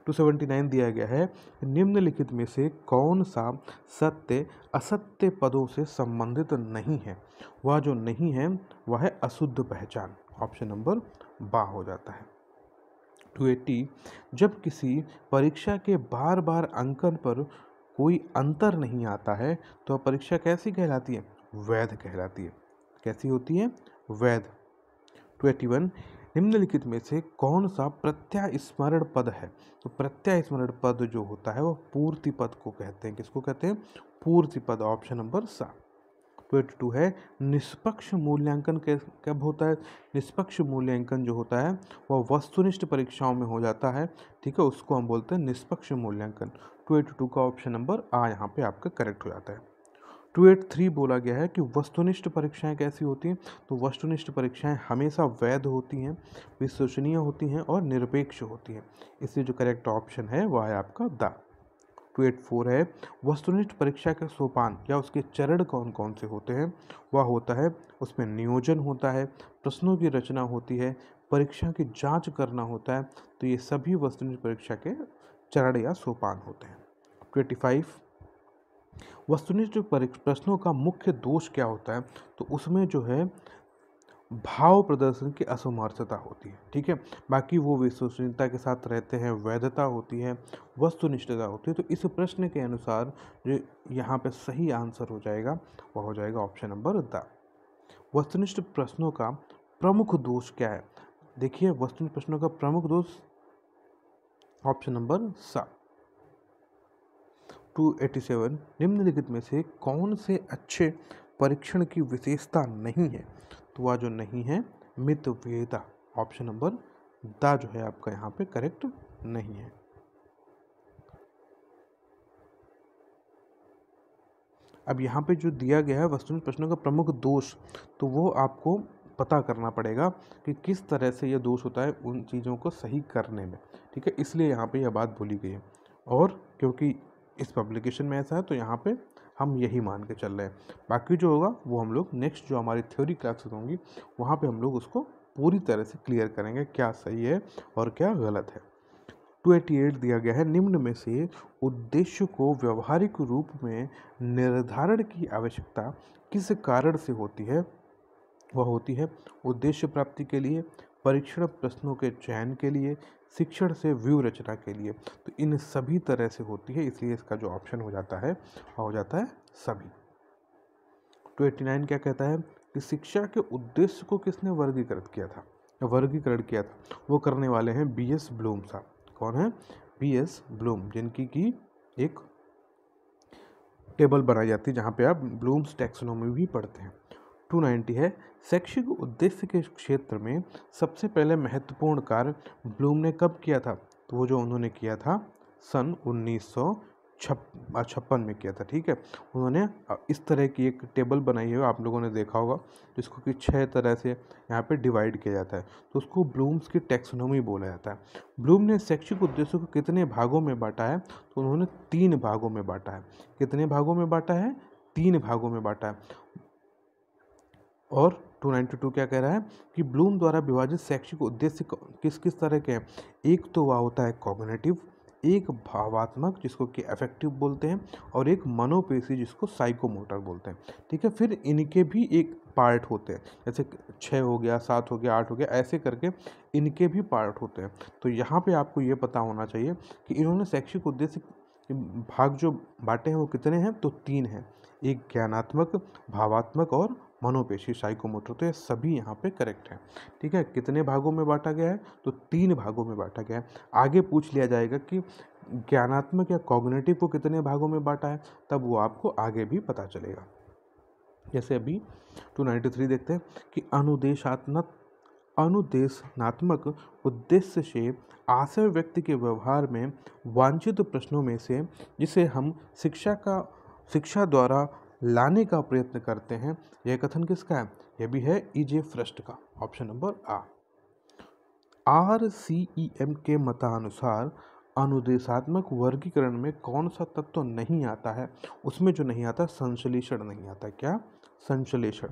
279 दिया गया है, निम्नलिखित में से कौन सा सत्य असत्य पदों से संबंधित नहीं है? वह जो नहीं है वह है अशुद्ध पहचान। ऑप्शन नंबर बा हो जाता है। 280 जब किसी परीक्षा के बार बार अंकन पर कोई अंतर नहीं आता है तो परीक्षा कैसी कहलाती है? वैध कहलाती है। कैसी होती है? वैध। 281 निम्नलिखित में से कौन सा प्रत्यय स्मरण पद है? तो प्रत्यय स्मरण पद जो होता है वो पूर्ति पद को कहते हैं। किसको कहते हैं? पूर्ति पद। ऑप्शन नंबर सा। 282 है, निष्पक्ष मूल्यांकन कब होता है? निष्पक्ष मूल्यांकन जो होता है वह वस्तुनिष्ठ परीक्षाओं में हो जाता है। ठीक है, उसको हम बोलते हैं निष्पक्ष मूल्यांकन। 282 का ऑप्शन नंबर आ यहाँ पे आपका करेक्ट हो जाता है। 283 बोला गया है कि वस्तुनिष्ठ परीक्षाएं कैसी होती हैं? तो वस्तुनिष्ठ परीक्षाएं हमेशा वैध होती हैं, विश्वसनीय होती हैं और निरपेक्ष होती हैं। इसलिए जो करेक्ट ऑप्शन है वह है आपका द। 284 है, वस्तुनिष्ठ परीक्षा के सोपान या उसके चरण कौन कौन से होते हैं? वह होता है उसमें नियोजन होता है, प्रश्नों की रचना होती है, परीक्षा की जांच करना होता है। तो ये सभी वस्तुनिष्ठ परीक्षा के चरण या सोपान होते हैं। 25 वस्तुनिष्ठ प्रश्नों का मुख्य दोष क्या होता है? तो उसमें जो है भाव प्रदर्शन की असमर्थता होती है। ठीक है, बाकी वो विश्वसनीयता के साथ रहते हैं, वैधता होती है, वस्तुनिष्ठता होती है। तो इस प्रश्न के अनुसार जो यहाँ पे सही आंसर हो जाएगा वह हो जाएगा ऑप्शन नंबर द। वस्तुनिष्ठ प्रश्नों का प्रमुख दोष क्या है? देखिए, वस्तुनिष्ठ प्रश्नों का प्रमुख दोष ऑप्शन नंबर सा। 287 निम्नलिखित में से कौन से अच्छे परीक्षण की विशेषता नहीं है? तो वह जो नहीं है मितव्ययिता। ऑप्शन नंबर द जो है आपका यहाँ पे करेक्ट नहीं है। अब यहाँ पे जो दिया गया है वस्तुनिष्ठ प्रश्नों का प्रमुख दोष, तो वो आपको पता करना पड़ेगा कि किस तरह से यह दोष होता है उन चीज़ों को सही करने में। ठीक है, इसलिए यहाँ पे यह बात बोली गई है और क्योंकि इस पब्लिकेशन में ऐसा है तो यहाँ पे हम यही मान के चल रहे हैं। बाकी जो होगा वो हम लोग नेक्स्ट जो हमारी थ्योरी क्लासेस होंगी वहाँ पे हम लोग उसको पूरी तरह से क्लियर करेंगे क्या सही है और क्या गलत है। 288 दिया गया है, निम्न में से उद्देश्य को व्यवहारिक रूप में निर्धारण की आवश्यकता किस कारण से होती है? वह होती है उद्देश्य प्राप्ति के लिए, परीक्षण प्रश्नों के चयन के लिए, शिक्षण से व्यू रचना के लिए। तो इन सभी तरह से होती है, इसलिए इसका जो ऑप्शन हो जाता है वह हो जाता है सभी। 289 क्या कहता है कि शिक्षा के उद्देश्य को किसने वर्गीकृत किया था या वर्गीकरण किया था? वो करने वाले हैं बीएस ब्लूम साहब। कौन है? बीएस ब्लूम, जिनकी की एक टेबल बनाई जाती है जहाँ पे आप ब्लूम्स टैक्सोनॉमी भी पढ़ते हैं। 290 है, शैक्षिक उद्देश्य के क्षेत्र में सबसे पहले महत्वपूर्ण कार्य ब्लूम ने कब किया था? तो वो जो उन्होंने किया था सन 1956 में किया था। ठीक है, उन्होंने इस तरह की एक टेबल बनाई है, आप लोगों ने देखा होगा, जिसको कि 6 तरह से यहाँ पे डिवाइड किया जाता है, तो उसको ब्लूम्स की टैक्सोनॉमी बोला जाता है। ब्लूम ने शैक्षिक उद्देश्यों को कितने भागों में बांटा है? तो उन्होंने 3 भागों में बांटा है। कितने भागों में बांटा है? 3 भागों में बांटा है। और 292 क्या कह रहा है कि ब्लूम द्वारा विभाजित शैक्षिक उद्देश्य किस किस तरह के हैं? एक तो वह होता है कॉग्निटिव, एक भावात्मक जिसको कि अफेक्टिव बोलते हैं, और एक मनोपेशी जिसको साइकोमोटर बोलते हैं। ठीक है, फिर इनके भी एक पार्ट होते हैं, जैसे 6 हो गया, 7 हो गया, 8 हो गया, ऐसे करके इनके भी पार्ट होते हैं। तो यहाँ पे आपको ये पता होना चाहिए कि इन्होंने शैक्षिक उद्देश्य भाग जो बांटे हैं वो कितने हैं? तो 3 हैं, एक ज्ञानात्मक, भावात्मक और मनोपेशी साइकोमोटर। तो ये सभी यहाँ पे करेक्ट हैं। ठीक है, कितने भागों में बांटा गया है? तो 3 भागों में बांटा गया है। आगे पूछ लिया जाएगा कि ज्ञानात्मक या कॉग्निटिव को कितने भागों में बांटा है, तब वो आपको आगे भी पता चलेगा। जैसे अभी 293 देखते हैं कि अनुदेशनात्मक उद्देश्य से आशय व्यक्ति के व्यवहार में वांछित प्रश्नों में से जिसे हम शिक्षा द्वारा लाने का प्रयत्न करते हैं, यह कथन किसका है? यह भी है E.J. फ्रस्ट का। ऑप्शन नंबर आ। RCEM के मतानुसार अनुदेशात्मक वर्गीकरण में कौन सा तत्व नहीं आता है? उसमें जो नहीं आता संश्लेषण नहीं आता। क्या? संश्लेषण।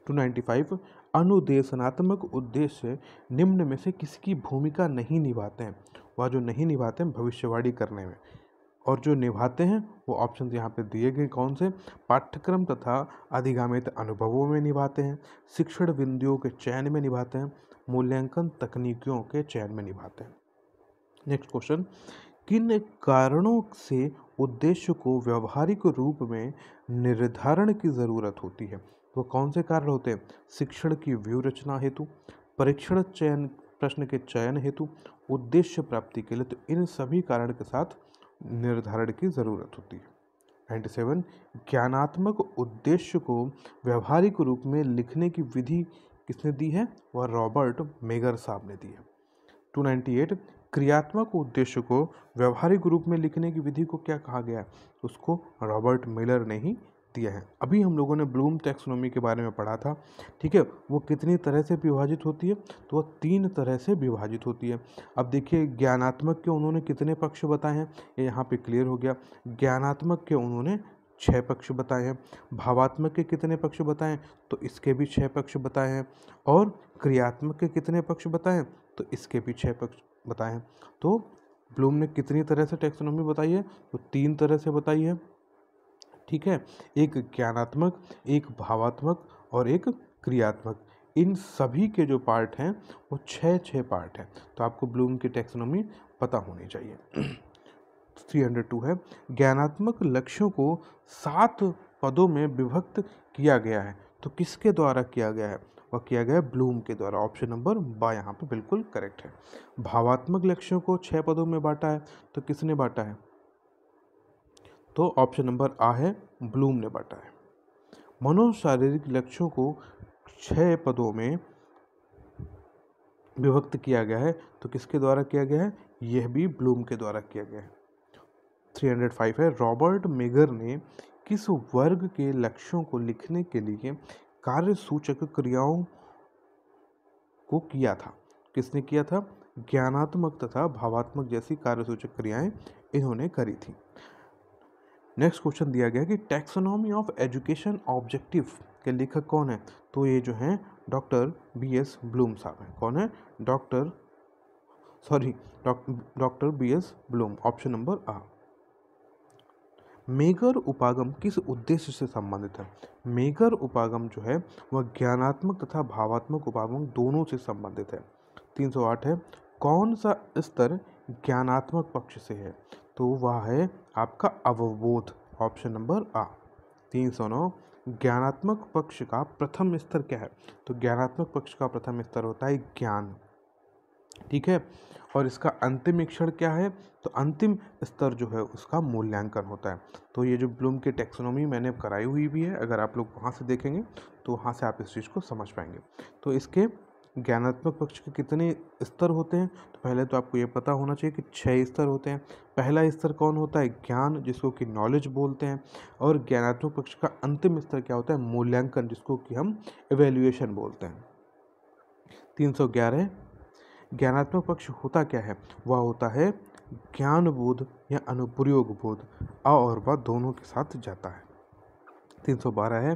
295 अनुदेशनात्मक उद्देश्य निम्न में से किसकी भूमिका नहीं निभाते हैं? वह जो नहीं निभाते हैं भविष्यवाणी करने में, और जो निभाते हैं वो ऑप्शन यहाँ पे दिए गए कौन से? पाठ्यक्रम तथा अधिगामित अनुभवों में निभाते हैं, शिक्षण बिंदुओं के चयन में निभाते हैं, मूल्यांकन तकनीकों के चयन में निभाते हैं। नेक्स्ट क्वेश्चन, किन कारणों से उद्देश्य को व्यवहारिक रूप में निर्धारण की जरूरत होती है? वो कौन से कारण होते हैं? शिक्षण की व्यूह रचना हेतु, परीक्षण चयन प्रश्न के चयन हेतु, उद्देश्य प्राप्ति के लिए। तो इन सभी कारण के साथ निर्धारण की जरूरत होती है। 97 ज्ञानात्मक उद्देश्य को व्यवहारिक रूप में लिखने की विधि किसने दी है? वह रॉबर्ट मेगर साहब ने दी है। 298 क्रियात्मक उद्देश्य को व्यवहारिक रूप में लिखने की विधि को क्या कहा गया है? उसको रॉबर्ट मिलर ने ही दिया है। अभी हम लोगों ने ब्लूम टैक्सोनॉमी के बारे में पढ़ा था, ठीक है। वो कितनी तरह से विभाजित होती है? तो वह 3 तरह से विभाजित होती है। अब देखिए ज्ञानात्मक के उन्होंने कितने पक्ष बताए हैं, ये यहाँ पे क्लियर हो गया। ज्ञानात्मक के उन्होंने 6 पक्ष बताए हैं। भावात्मक के कितने पक्ष बताए हैं? तो इसके भी 6 पक्ष बताए हैं। और क्रियात्मक के कितने पक्ष बताए हैं? तो इसके भी 6 पक्ष बताए हैं। तो ब्लूम ने कितनी तरह से टैक्सोनॉमी बताई है? तो 3 तरह से बताई है, ठीक है। एक ज्ञानात्मक, एक भावात्मक और एक क्रियात्मक। इन सभी के जो पार्ट हैं वो 6 पार्ट हैं। तो आपको ब्लूम की टैक्सोनॉमी पता होनी चाहिए। 302 है, ज्ञानात्मक लक्ष्यों को 7 पदों में विभक्त किया गया है। तो किसके द्वारा किया गया है? वह किया गया ब्लूम के द्वारा। ऑप्शन नंबर बा यहाँ पे बिल्कुल करेक्ट है। भावात्मक लक्ष्यों को 6 पदों में बांटा है, तो किसने बांटा है? तो ऑप्शन नंबर आ है, ब्लूम ने बांटा है। मनोशारीरिक लक्ष्यों को 6 पदों में विभक्त किया गया है, तो किसके द्वारा किया गया है? यह भी ब्लूम के द्वारा किया गया है। 305 है, रॉबर्ट मेगर ने किस वर्ग के लक्ष्यों को लिखने के लिए कार्य सूचक क्रियाओं को किया था? किसने किया था? ज्ञानात्मक तथा भावात्मक जैसी कार्य सूचक क्रियाएं इन्होंने करी थी। नेक्स्ट क्वेश्चन दिया गया कि टैक्सोनॉमी ऑफ एजुकेशन ऑब्जेक्टिव के लेखक कौन है? तो ये जो हैं डॉक्टर BS ब्लूम साहब हैं। कौन है? Doctor BS Bloom. Option number आ। मेगर उपागम किस उद्देश्य से संबंधित है? मेगर उपागम जो है वह ज्ञानात्मक तथा भावात्मक उपागम दोनों से संबंधित है। 308 है, कौन सा स्तर ज्ञानात्मक पक्ष से है? तो वह है आपका अवबोध। ऑप्शन नंबर आ। 309 ज्ञानात्मक पक्ष का प्रथम स्तर क्या है? तो ज्ञानात्मक पक्ष का प्रथम स्तर होता है ज्ञान, ठीक है। और इसका अंतिम क्षण क्या है? तो अंतिम स्तर जो है उसका मूल्यांकन होता है। तो ये जो ब्लूम की टैक्सोनॉमी मैंने कराई हुई भी है, अगर आप लोग वहाँ से देखेंगे तो वहाँ से आप इस चीज़ को समझ पाएंगे। तो इसके ज्ञानात्मक पक्ष के कितने स्तर होते हैं? तो पहले तो आपको ये पता होना चाहिए कि 6 स्तर होते हैं। पहला स्तर कौन होता है? ज्ञान, जिसको कि नॉलेज बोलते हैं। और ज्ञानात्मक पक्ष का अंतिम स्तर क्या होता है? मूल्यांकन, जिसको कि हम इवेल्युएशन बोलते हैं। 311 ज्ञानात्मक पक्ष होता क्या है? वह होता है ज्ञान बोध या अनुप्रयोग बोध। अ और ब दोनों के साथ जाता है। 312 है,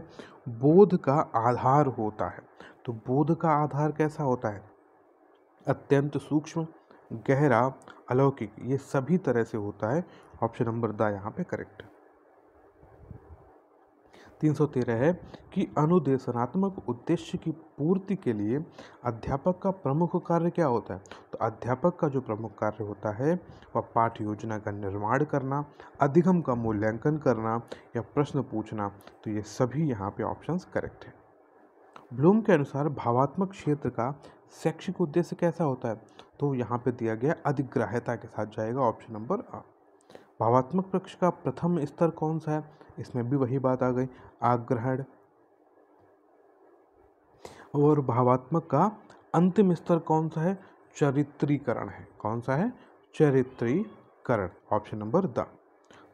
बोध का आधार होता है। तो बोध का आधार कैसा होता है? अत्यंत सूक्ष्म, गहरा, अलौकिक, ये सभी तरह से होता है। ऑप्शन नंबर द यहाँ पे करेक्ट है। 313 है कि अनुदेशनात्मक उद्देश्य की पूर्ति के लिए अध्यापक का प्रमुख कार्य क्या होता है? तो अध्यापक का जो प्रमुख कार्य होता है वह पाठ्य योजना का निर्माण करना, अधिगम का मूल्यांकन करना या प्रश्न पूछना। तो ये सभी यहाँ पे ऑप्शंस करेक्ट है। ब्लूम के अनुसार भावात्मक क्षेत्र का शैक्षिक उद्देश्य कैसा होता है? तो यहाँ पे दिया गया अधिग्राह्यता के साथ जाएगा। ऑप्शन नंबर आ। भावात्मक पक्ष का प्रथम स्तर कौन सा है? इसमें भी वही बात आ गई, आग्रहण। और भावात्मक का अंतिम स्तर कौन सा है? चरित्रीकरण है। कौन सा है? चरित्रीकरण। Option number the.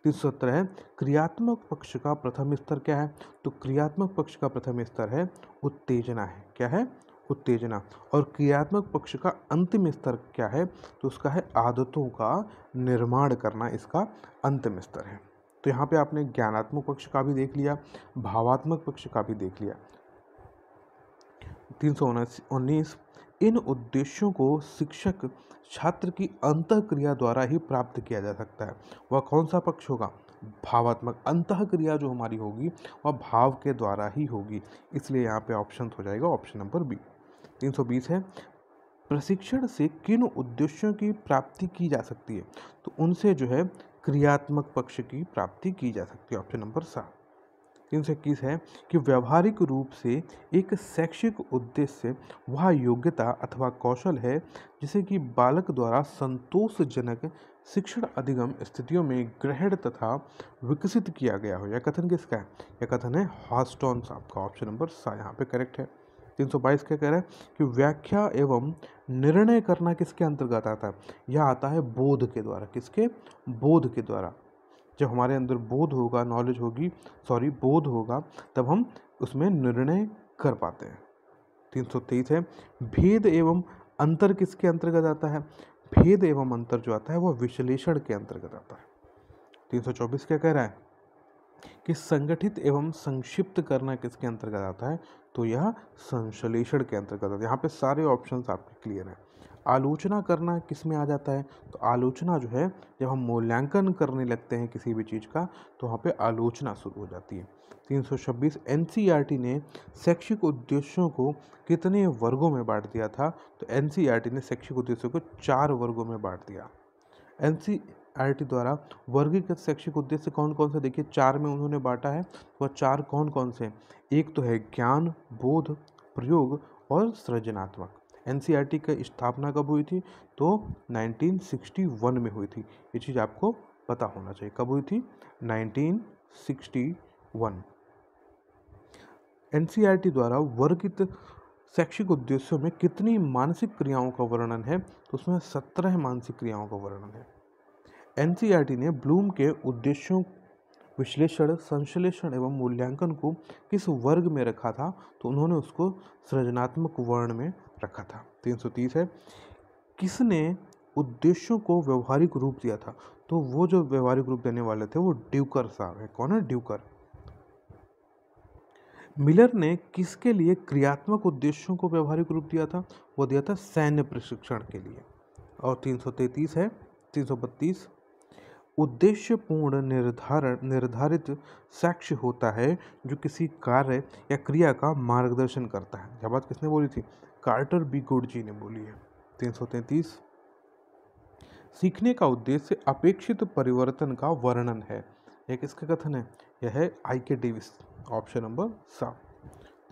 317 है, क्रियात्मक पक्ष का प्रथम स्तर क्या है? तो क्रियात्मक पक्ष का प्रथम स्तर है उत्तेजना है। क्या है? उत्तेजना। और क्रियात्मक पक्ष का अंतिम स्तर क्या है? तो उसका है आदतों का निर्माण करना, इसका अंतिम स्तर है। तो यहाँ पे आपने ज्ञानात्मक पक्ष का भी देख लिया, भावात्मक पक्ष का भी देख लिया। 319 इन उद्देश्यों को शिक्षक छात्र की अंतःक्रिया द्वारा ही प्राप्त किया जा सकता है। वह कौन सा पक्ष होगा? भावात्मक। अंतःक्रिया जो हमारी होगी वह भाव के द्वारा ही होगी, इसलिए यहाँ पे ऑप्शन हो जाएगा ऑप्शन नंबर बी। 320 है प्रशिक्षण से किन उद्देश्यों की प्राप्ति की जा सकती है? तो उनसे जो है क्रियात्मक पक्ष की प्राप्ति की जा सकती है, ऑप्शन नंबर 7। 321 है कि व्यावहारिक रूप से एक शैक्षिक उद्देश्य वह योग्यता अथवा कौशल है जिसे कि बालक द्वारा संतोषजनक शिक्षण अधिगम स्थितियों में ग्रहण तथा विकसित किया गया हो। यह कथन किसका है? यह कथन है हॉस्टन साहब का, ऑप्शन नंबर 7 यहाँ पे करेक्ट है। 322 क्या कह रहा है कि व्याख्या एवं निर्णय करना किसके अंतर्गत आता है? यह आता है बोध के द्वारा। किसके? बोध के द्वारा। जब हमारे अंदर बोध होगा, नॉलेज होगी, बोध होगा, तब हम उसमें निर्णय कर पाते हैं। 323 है भेद एवं अंतर किसके अंतर्गत आता है? भेद एवं अंतर जो आता है वह विश्लेषण के अंतर्गत आता है। 324 क्या कह रहा है कि संगठित एवं संक्षिप्त करना किसके अंतर्गत आता है? तो यह संश्लेषण के अंतर्गत आता है। यहाँ पे सारे ऑप्शंस आपके क्लियर हैं। आलोचना करना किस में आ जाता है? तो आलोचना जो है जब हम मूल्यांकन करने लगते हैं किसी भी चीज़ का, तो वहाँ पे आलोचना शुरू हो जाती है। 326 एनसीईआरटी ने शैक्षिक उद्देश्यों को कितने वर्गों में बांट दिया था? तो एनसीईआरटी ने शैक्षिक उद्देश्यों को 4 वर्गों में बांट दिया। एनसीईआरटी द्वारा वर्गीकृत शैक्षिक उद्देश्य कौन कौन से? देखिए 4 में उन्होंने बांटा है। वह 4 कौन कौन से? एक तो है ज्ञान, बोध, प्रयोग और सृजनात्मक। एनसीईआरटी की स्थापना कब हुई थी? तो 1961 में हुई थी। ये चीज़ आपको पता होना चाहिए। कब हुई थी? 1961। एनसीईआरटी द्वारा वर्गीकृत शैक्षिक उद्देश्यों में कितनी मानसिक क्रियाओं का वर्णन है? तो उसमें 17 मानसिक क्रियाओं का वर्णन है। एनसीईआरटी ने ब्लूम के उद्देश्यों विश्लेषण, संश्लेषण एवं मूल्यांकन को किस वर्ग में रखा था? तो उन्होंने उसको सृजनात्मक वर्ण में रखा था। 330 है किसने उद्देश्यों को व्यवहारिक रूप दिया था? तो वो जो व्यवहारिक रूप देने वाले थे वो ड्यूकर साहब है। कौन है? ड्यूकर। मिलर ने किसके लिए क्रियात्मक उद्देश्यों को व्यवहारिक रूप दिया था? वो दिया था सैन्य प्रशिक्षण के लिए। और 333 है 332 उद्देश्यपूर्ण निर्धारित साक्ष्य होता है जो किसी कार्य या क्रिया का मार्गदर्शन करता है। यह बात किसने बोली थी? कार्टर बी गुड जी ने बोली है। 333 सीखने का उद्देश्य अपेक्षित परिवर्तन का वर्णन है। यह किसका कथन है? यह है आई.के. Davis, option number 7।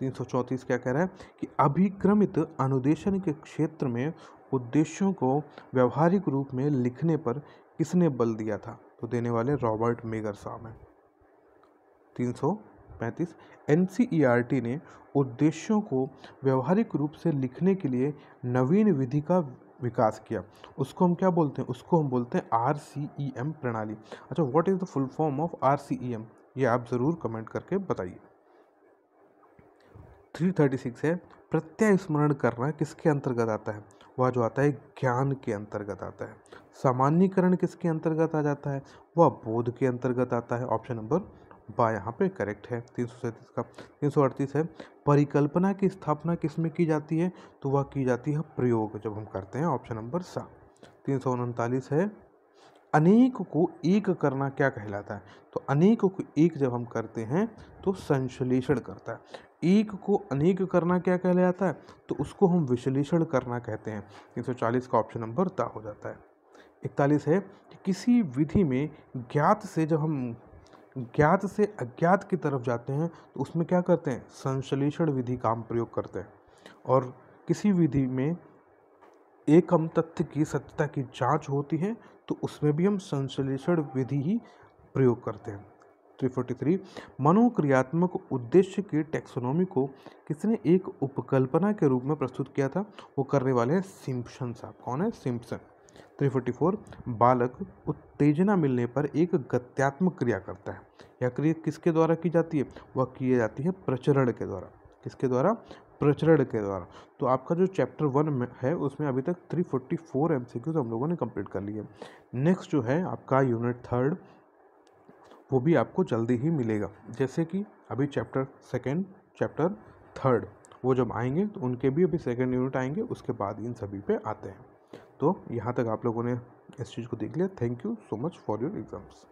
334 क्या कह रहा है कि अभिक्रमित अनुदेशन के क्षेत्र में उद्देश्यों को व्यवहारिक रूप में लिखने पर किसने बल दिया था? तो देने वाले रॉबर्ट मेगर साहब हैं। 335 एनसीईआरटी ने उद्देश्यों को व्यवहारिक रूप से लिखने के लिए नवीन विधि का विकास किया। उसको हम क्या बोलते हैं? उसको हम बोलते हैं RCEM प्रणाली। अच्छा, what is the full form of RCEM? ये आप ज़रूर कमेंट करके बताइए। 336 है प्रत्यय स्मरण करना किसके अंतर्गत आता है? वह जो आता है ज्ञान के अंतर्गत आता है। सामान्यीकरण किसके अंतर्गत आ जाता है? वह बोध के अंतर्गत आता है। ऑप्शन नंबर बा यहाँ पे करेक्ट है। 337 का 338 है परिकल्पना की स्थापना किस में की जाती है? तो वह की जाती है प्रयोग जब हम करते हैं। Option number 7। 339 है अनेक को एक करना क्या कहलाता है? तो अनेक को एक जब हम करते हैं तो संश्लेषण करता है। एक को अनेक करना क्या कहलाता है? तो उसको हम विश्लेषण करना कहते हैं। 340 का ऑप्शन नंबर ता हो जाता है। 41 है कि किसी विधि में ज्ञात से जब हम ज्ञात से अज्ञात की तरफ जाते हैं तो उसमें क्या करते हैं? संश्लेषण विधि का हम प्रयोग करते हैं। और किसी विधि में एक हम तथ्य की सत्यता की जांच होती है तो उसमें भी हम संश्लेषण विधि ही प्रयोग करते हैं। 343 मनोक्रियात्मक उद्देश्य की टैक्सोनॉमी को किसने एक उपकल्पना के रूप में प्रस्तुत किया था? वो करने वाले हैं सिम्पसन साहब। कौन है? सिम्पसन। 344 बालक उत्तेजना मिलने पर एक गत्यात्मक क्रिया करता है। यह क्रिया किसके द्वारा की जाती है? वह की जाती है प्रचरण के द्वारा। किसके द्वारा? प्रचरण के द्वारा। तो आपका जो चैप्टर 1 में है उसमें अभी तक 344 एमसीक्यूज हम लोगों ने कंप्लीट कर लिए। नेक्स्ट जो है आपका यूनिट 3 वो भी आपको जल्दी ही मिलेगा। जैसे कि अभी चैप्टर 2, चैप्टर 3 वो जब आएंगे तो उनके भी अभी 2nd यूनिट आएंगे, उसके बाद इन सभी पे आते हैं। तो यहाँ तक आप लोगों ने इस चीज़ को देख लिया। Thank you so much for your exams.